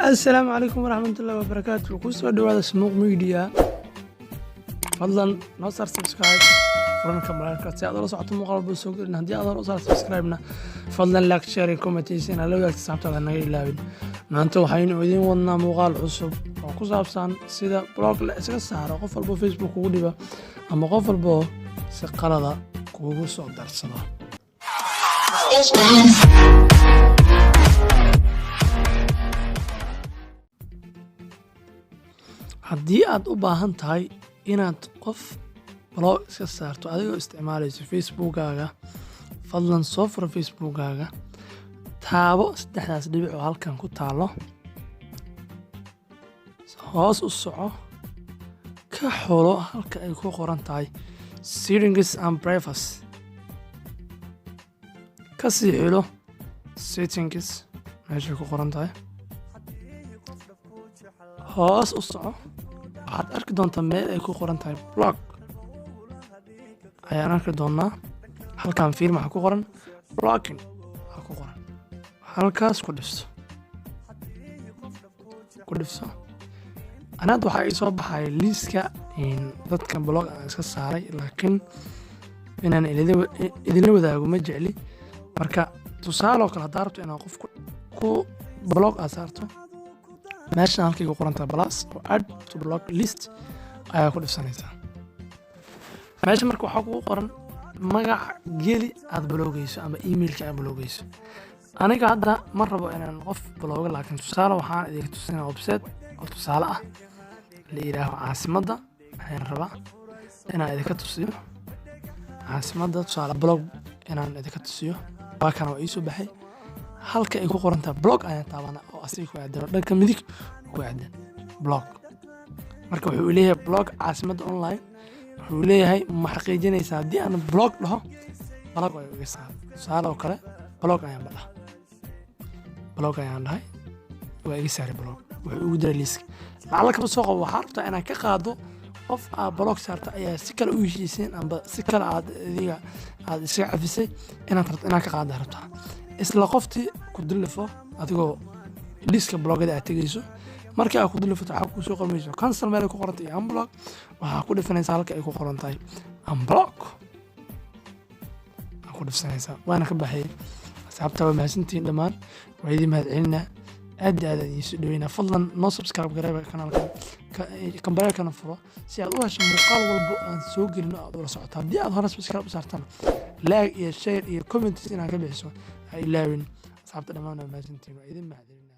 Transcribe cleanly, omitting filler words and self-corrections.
السلام عليكم ورحمة الله وبركاته. كوسو دوادا سموق ميديا فضلا نصر سبسكرايب فرنا كمالك سي ادو سocto muuqaal buu soo gelin hadii aad u soo subscribe-na fadlan like share comment la wadaag saabtada naga ilaawin maanta waxaynu idin wadnaa muuqaal cusub oo ku saabsan sida blog la iska saaro qof walba Facebook ugu dhiba ama qof walba si qalada kuugu soo darsado haddii aad u baahan tahay inaad qof blog iska saarto adigoo isticmaalayso Facebook-gaaga fadlan soo furo Facebook-gaaga taabo saddexdaas dhibic oo halkan ku taalo hoos u soco ka xulo halka ay ku qoran tahay settings and privacy ka sii xulo settings meesha ku qoran tahay hoos u soco waxaad arki doontaa meel ay ku qoran tahay blog ayaan arki doonaa halkan fiir maxaa ku qoran blocking waxaa ku qoran halkaas ku dhifso anaad waxaa ii soo baxay liiska dadka blog aan iska saaray laakiin inaan idinla wadaago ma jecli marka tusaale oo kale haddaa rabto inaad qof ku blog aad saarto meeshan halkay ku qoran tahay plus oo add to blog list ayaa ku dhifsanaysaa meesha marka waxaa kugu qoran magac geli aad blogayso ama emailka aad blogayso aniga hadda ma rabo inaan qof blogo laakiin tusaale waxaan idinka tusinaa website oo tusaale ah la yidhaaho caasimadda ayaan rabaa inaan idinka tusiyo caasimadda tusaale blog inaan idinka tusiyo waa kana waa ii soo baxay halka ay ku qoran tahay blog ayaan taabana oo asiga ku aadan dhanka midig ku aadan blog marka wuxuu leeyahay blog caasimadda online wuxuu leeyahay ma xaqiijinaysaa haddii aan blog dhaho blog ay uga saar tusaale oo kale blog ayaan badhaa blog ayaan dhahay waa iga saari blog wuxuu ugu diray liiska lacala kaba soo qabo waxaa rabtaa inaad ka qaado qof aad blog saarta ayaa si kale u heshiiseen amba si kale aad adiga aad iska cafisay inaad ka qaada rabtaa isla qoftii ku dilifo adigoo liiska blogada aad tegayso markii aad ku dilifato waxaa kuu soo qormayso cancel meel ay ku qoran tahay unblock waxaa ku dhifanaysaa halka ay ku qoran tahay unblock ku dhifsanaysaa waana ka baxay asxaabta waa mahadsantihiin dhammaan waa idin mahadcelinaa aad iyo aad idiin soo dhaweynaa fadlan noo subscribe gareeba kanaalkan kambareelkana furo si aad u hesho muuqaal walbo aan soo gelino aad ula socoto haddii aad hore subscribe u saartana like iyo share iyo comments inaad ka bixiso ha ilaawin asxaabta dhammaan waa mahadsantihiin waa idin mahadcelinaa